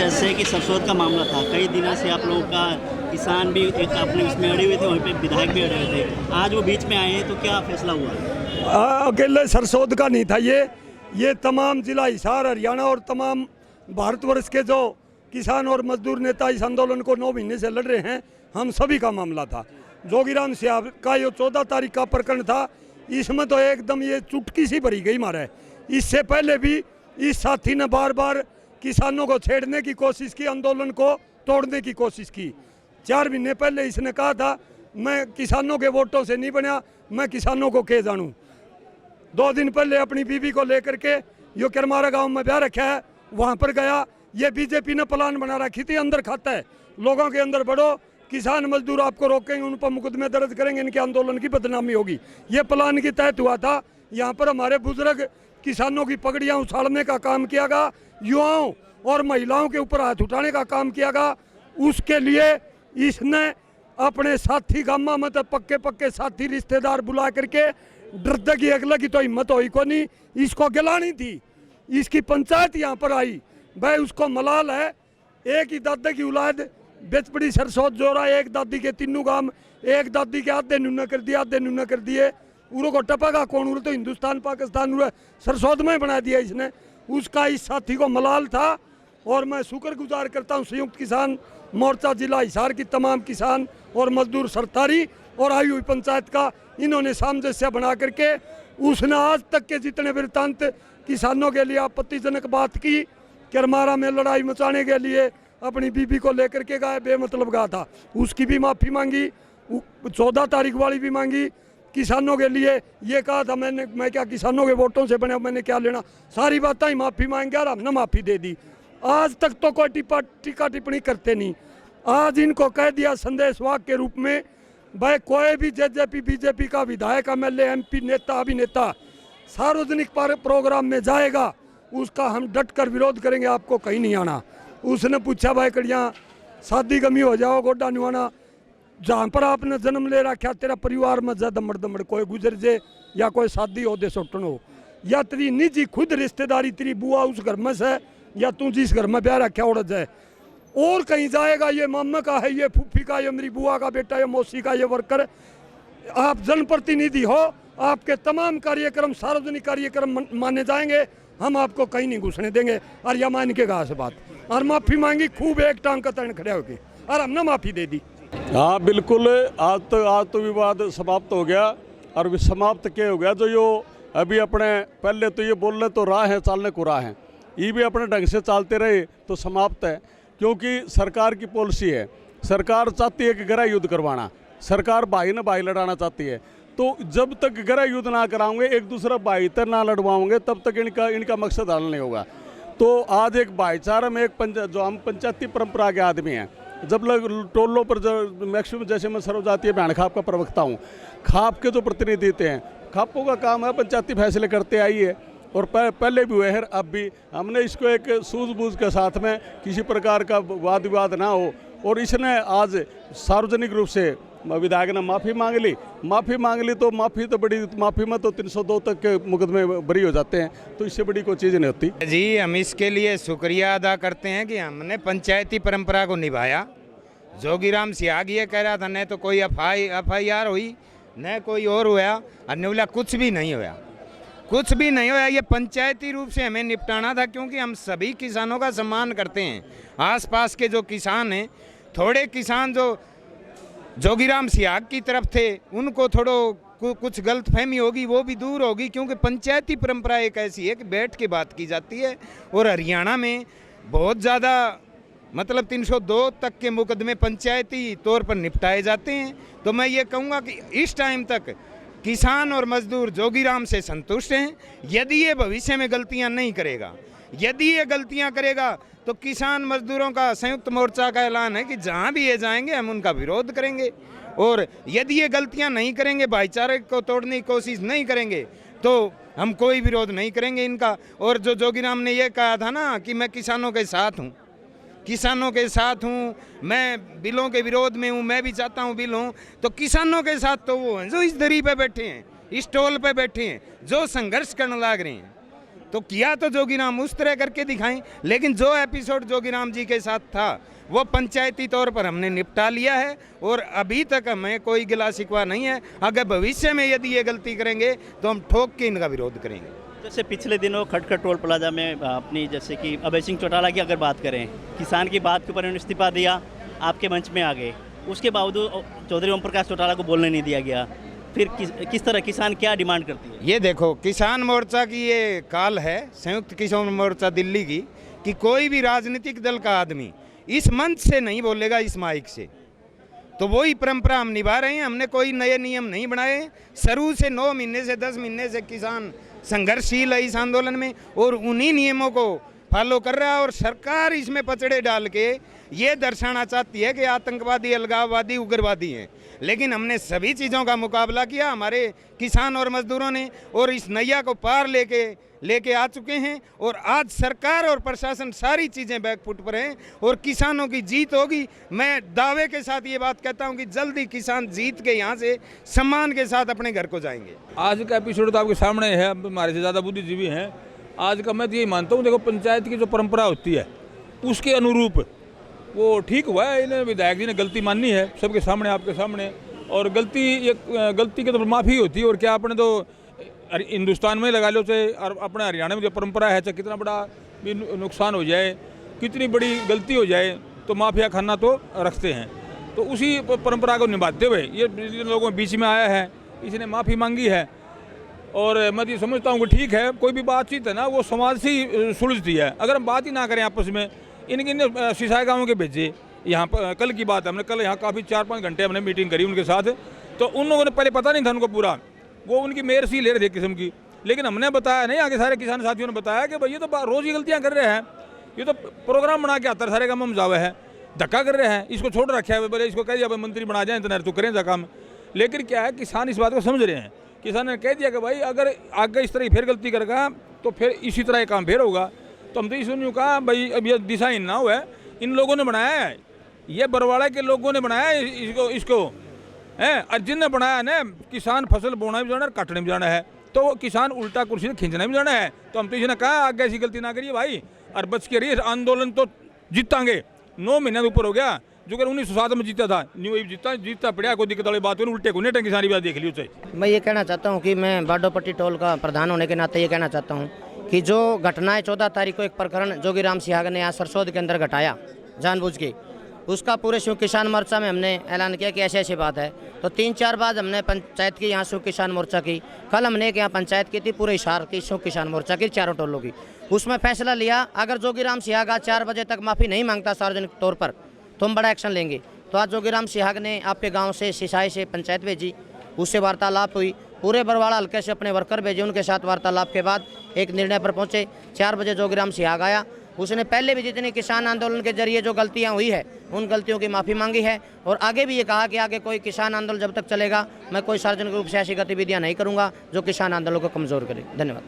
जैसे कि सरसोद का मामला था, कई दिनों से आप लोगों का किसान भी एक अपने उसमें अड़े हुए थे, वहीं पे विधायक भी अड़े हुए थे, आज वो बीच में आए हैं, तो क्या फैसला हुआ? अकेले सरसोद का नहीं था ये तमाम जिला हिसार हरियाणा और तमाम भारतवर्ष के जो किसान और मजदूर नेता इस आंदोलन को 9 महीने से लड़ रहे हैं, हम सभी का मामला था। जोगीराम सियाह का ये 14 तारीख का प्रकरण था, इसमें तो एकदम ये चुटकी सी भरी गई मारे। इससे पहले भी इस साथी ने बार बार किसानों को छेड़ने की कोशिश की, आंदोलन को तोड़ने की कोशिश की। 4 महीने पहले इसने कहा था मैं किसानों के वोटों से नहीं बना, मैं किसानों को के जानूँ। 2 दिन पहले अपनी बीबी को लेकर के यो करमारा गांव में ब्याह रखा है, वहां पर गया। ये बीजेपी ने प्लान बना रखी थी, अंदर खाता है, लोगों के अंदर बढ़ो, किसान मजदूर आपको रोकेंगे, उन पर मुकदमे दर्ज करेंगे, इनके आंदोलन की बदनामी होगी। ये प्लान की तहत हुआ था। यहाँ पर हमारे बुजुर्ग किसानों की पगड़ियाँ उछालने का काम किया गया, युवाओं और महिलाओं के ऊपर हाथ उठाने का काम किया गया। उसके लिए इसने अपने साथी गामा में तो पक्के पक्के साथी रिश्तेदार बुला करके डरते की अगले की तो हिम्मत हुई को नहीं, इसको गिलानी थी। इसकी पंचायत यहाँ पर आई, भाई उसको मलाल है, एक ही दादे की औलाद बेचपड़ी सरसोद जोरा, एक दादी के 3 गांव, एक दादी के आधे न्यूना कर दिए, आधे न्यूना कर दिए। उरो को टपका कौन, उरो तो हिंदुस्तान पाकिस्तान उरो सरसोद में बना दिया इसने। उसका इस साथी को मलाल था। और मैं शुक्रगुजार करता हूँ संयुक्त किसान मोर्चा जिला हिसार की तमाम किसान और मजदूर सरदारी और आई हुई पंचायत का, इन्होंने सामंजस्य बना करके उसने आज तक के जितने वृत्तांत किसानों के लिए आपत्तिजनक बात की, करमारा में लड़ाई मचाने के लिए अपनी बीबी को लेकर के गए, बेमतलब गया था, उसकी भी माफ़ी मांगी, 14 तारीख वाली भी मांगी। किसानों के लिए ये कहा था मैं क्या किसानों के वोटों से बने, मैंने क्या लेना, सारी बातें ही माफ़ी मांग गया और हमने माफ़ी दे दी। आज तक तो कोई टीका टिप्पणी करते नहीं। आज इनको कह दिया संदेशवाहक के रूप में, भाई कोई भी जेजेपी बीजेपी का विधायक MLA MP नेता अभिनेता सार्वजनिक प्रोग्राम में जाएगा, उसका हम डट कर विरोध करेंगे, आपको कहीं नहीं आना। उसने पूछा भाई कड़िया शादी गमी हो जाओ गोडा निवाना, जहाँ पर आपने जन्म ले रखा तेरा परिवार में जा दमड़ दमड़ कोई गुजर जे या कोई शादी हो दे सोटन हो, या तेरी निजी खुद रिश्तेदारी तेरी बुआ उस घर में से, या तू जिस घर में ब्याह रखा उड़ जाए और कहीं जाएगा, ये मामा का है, ये फूफी का, ये मेरी बुआ का बेटा, ये मौसी का, ये वर्कर। आप जनप्रतिनिधि हो, आपके तमाम कार्यक्रम सार्वजनिक कार्यक्रम माने जाएंगे, हम आपको कहीं नहीं घुसने देंगे। और यह मान के कहा से बात और माफ़ी मांगी खूब, एक टांग का तन खड़े होके, और हमने माफ़ी दे दी। हाँ बिल्कुल, आज तो विवाद समाप्त हो गया। और समाप्त क्या हो गया, जो यो अभी अपने पहले तो ये बोल रहे तो राह है, चालने को राह है, ये भी अपने ढंग से चालते रहे तो समाप्त है। क्योंकि सरकार की पॉलिसी है, सरकार चाहती है कि गृह युद्ध करवाना, सरकार भाई न भाई लड़ाना चाहती है। तो जब तक गृह युद्ध ना कराओगे, एक दूसरा भाई तर ना लड़वाओगे, तब तक इनका मकसद हल नहीं होगा। तो आज एक भाईचारा में जो हम पंचायती परंपरा के आदमी हैं, जब लोग टोलों पर जो मैक्सिमम, जैसे मैं सर्वजातीय बहन खाप का प्रवक्ता हूँ, खाप के जो प्रतिनिधि हैं, खापों का काम है पंचायती फैसले करते आई है, और पहले भी हुए हैं, अब भी हमने इसको एक सूझबूझ के साथ में किसी प्रकार का वाद विवाद ना हो। और इसने आज सार्वजनिक रूप से विधायक ने माफ़ी मांग ली तो माफ़ी तो बड़ी, माफ़ी में तो 302 तक के मुकदमे बरी हो जाते हैं, तो इससे बड़ी कोई चीज़ नहीं होती जी। हम इसके लिए शुक्रिया अदा करते हैं कि हमने पंचायती परंपरा को निभाया। जोगीराम सियाह ये कह रहा था न तो कोई FIR हुई, न कोई और हुआ, और न बोला कुछ भी नहीं हुआ, कुछ भी नहीं हुआ। ये पंचायती रूप से हमें निपटाना था, क्योंकि हम सभी किसानों का सम्मान करते हैं। आसपास के जो किसान हैं, थोड़े किसान जो जोगीराम सियाह की तरफ थे, उनको कुछ गलतफहमी होगी, वो भी दूर होगी, क्योंकि पंचायती परंपरा एक ऐसी है कि बैठ के बात की जाती है। और हरियाणा में बहुत ज़्यादा मतलब 302 तक के मुकदमे पंचायती तौर पर निपटाए जाते हैं। तो मैं ये कहूँगा कि इस टाइम तक किसान और मजदूर जोगीराम से संतुष्ट हैं। यदि ये भविष्य में गलतियां नहीं करेगा, यदि ये गलतियां करेगा, तो किसान मजदूरों का संयुक्त मोर्चा का ऐलान है कि जहां भी ये जाएंगे हम उनका विरोध करेंगे। और यदि ये गलतियां नहीं करेंगे, भाईचारे को तोड़ने की कोशिश नहीं करेंगे, तो हम कोई विरोध नहीं करेंगे इनका। और जो जोगीराम ने ये कहा था ना कि मैं किसानों के साथ हूँ, किसानों के साथ हूँ, मैं बिलों के विरोध में हूँ, मैं भी चाहता हूँ बिल हों, तो किसानों के साथ तो वो हैं जो इस दरी पे बैठे हैं, इस टोल पे बैठे हैं, जो संघर्ष करने लग रहे हैं। तो किया तो जोगीराम उस तरह करके दिखाएं, लेकिन जो एपिसोड जोगीराम जी के साथ था वो पंचायती तौर पर हमने निपटा लिया है और अभी तक हमें कोई गिला शिकवा नहीं है। अगर भविष्य में यदि ये गलती करेंगे तो हम ठोक के इनका विरोध करेंगे। जैसे पिछले दिनों खटखट टोल प्लाजा में अपनी जैसे कि अभय सिंह चौटाला की अगर बात करें, किसान की बात के ऊपर उन्होंने इस्तीफा दिया, आपके मंच में आ गए, उसके बावजूद चौधरी ओम प्रकाश चौटाला को बोलने नहीं दिया गया। फिर किस तरह किसान क्या डिमांड करती है? ये देखो, किसान मोर्चा की ये काल है, संयुक्त किसान मोर्चा दिल्ली की, कि कोई भी राजनीतिक दल का आदमी इस मंच से नहीं बोलेगा, इस माइक से। तो वही परंपरा हम निभा रहे हैं। हमने कोई नए नियम नहीं बनाए। शुरू से 9 महीने से 10 महीने से किसान संघर्षशील है इस आंदोलन में और उन्हीं नियमों को फॉलो कर रहा है। और सरकार इसमें पचड़े डाल के ये दर्शाना चाहती है कि आतंकवादी, अलगाववादी, उग्रवादी हैं, लेकिन हमने सभी चीज़ों का मुकाबला किया, हमारे किसान और मजदूरों ने, और इस नैया को पार लेके आ चुके हैं। और आज सरकार और प्रशासन सारी चीज़ें बैकफुट पर हैं और किसानों की जीत होगी। मैं दावे के साथ ये बात कहता हूं कि जल्दी किसान जीत के यहाँ से सम्मान के साथ अपने घर को जाएंगे। आज का एपिसोड तो आपके सामने है, हमारे से ज़्यादा बुद्धिजीवी हैं। आज का मैं तो यही मानता हूँ, देखो पंचायत की जो परंपरा होती है उसके अनुरूप वो ठीक हुआ है। इन्हें विधायक जी ने गलती माननी है सबके सामने, आपके सामने, और गलती की तो माफ़ी होती है। और क्या अपने तो हिंदुस्तान में लगा लो चाहे और अपने हरियाणा में जो परंपरा है, चाहे कितना बड़ा भी नुकसान हो जाए, कितनी बड़ी गलती हो जाए, तो माफिया खाना तो रखते हैं। तो उसी परंपरा को निभाते हुए ये लोगों के बीच में आया है, इसने माफ़ी मांगी है। और मैं ये समझता हूँ कि ठीक है, कोई भी बातचीत है ना वो समाज से ही सुलझती है। अगर हम बात ही ना करें आपस में, इनके सिसाई गाँव के भेजे यहाँ पर, कल की बात है, हमने कल यहाँ काफ़ी 4-5 घंटे हमने मीटिंग करी उनके साथ। तो उन लोगों ने पहले पता नहीं था उनको पूरा, वो उनकी मेयर सी ले रहे थे किस्म की, लेकिन हमने बताया नहीं, आगे सारे किसान साथियों ने बताया कि भाई ये तो रोज़ ही गलतियाँ कर रहे हैं, ये तो प्रोग्राम बना के आता है, सारे काम हम जावे है, धक्का कर रहे हैं, इसको छोड़ रखा है, बोले इसको कह दिया मंत्री बना जाए तो करें जा काम। लेकिन क्या है, किसान इस बात को समझ रहे हैं। किसान ने कह दिया कि भाई अगर आगे इस तरह फिर गलती करेगा तो फिर इसी तरह काम फिर होगा। तो हम तो इसने कहा भाई अब ये दिशाहीन ना हुआ है, इन लोगों ने बनाया है, ये बरवाड़ा के लोगों ने बनाया है इसको है, और जिनने बनाया ना, किसान फसल बोना भी जाना है, काटने भी जाना है, तो किसान उल्टा कुर्सी ने खींचना भी जाना है। तो हम तो इसने कहा आगे ऐसी गलती ना करिए भाई, और बच के रहिए, आंदोलन तो जीतांगे। 9 महीने ऊपर हो गया, जो कि 1907 में जीता था, न्यू जीता पड़ा, कोई दिक्कत वाली बात हो, उल्टे को नेटे की सारी बात देख ली उसे। मैं ये कहना चाहता हूँ कि मैं बाडोपट्टी टोल का प्रधान होने के नाते ये कहना चाहता हूँ कि जो घटनाएं 14 तारीख को एक प्रकरण जोगीराम सिहाग ने यहाँ सरसोद के अंदर घटाया जानबूझ के, उसका पूरे शिव किसान मोर्चा में हमने ऐलान किया कि ऐसी ऐसी बात है। तो 3-4 बार हमने पंचायत की यहाँ शिव किसान मोर्चा की, कल हमने एक यहाँ पंचायत की थी पूरे हिसार की शिव किसान मोर्चा की, चारों टोलों की। उसमें फैसला लिया, अगर जोगीराम सिहाग आज 4 बजे तक माफ़ी नहीं मांगता सार्वजनिक तौर पर तो हम बड़ा एक्शन लेंगे। तो आज जोगीराम सिहाग ने आपके गाँव से सिसाई से पंचायत भेजी, उससे वार्तालाप हुई, पूरे बरवाड़ा हल्के से अपने वर्कर भेजे, उनके साथ वार्तालाप के बाद एक निर्णय पर पहुँचे। 4 बजे जोगीराम सिहाग आया, उसने पहले भी जितनी किसान आंदोलन के जरिए जो गलतियां हुई है उन गलतियों की माफ़ी मांगी है, और आगे भी ये कहा कि आगे कोई किसान आंदोलन जब तक चलेगा मैं कोई सार्वजनिक रूप से ऐसी गतिविधियां नहीं करूंगा जो किसान आंदोलन को कमज़ोर करे। धन्यवाद।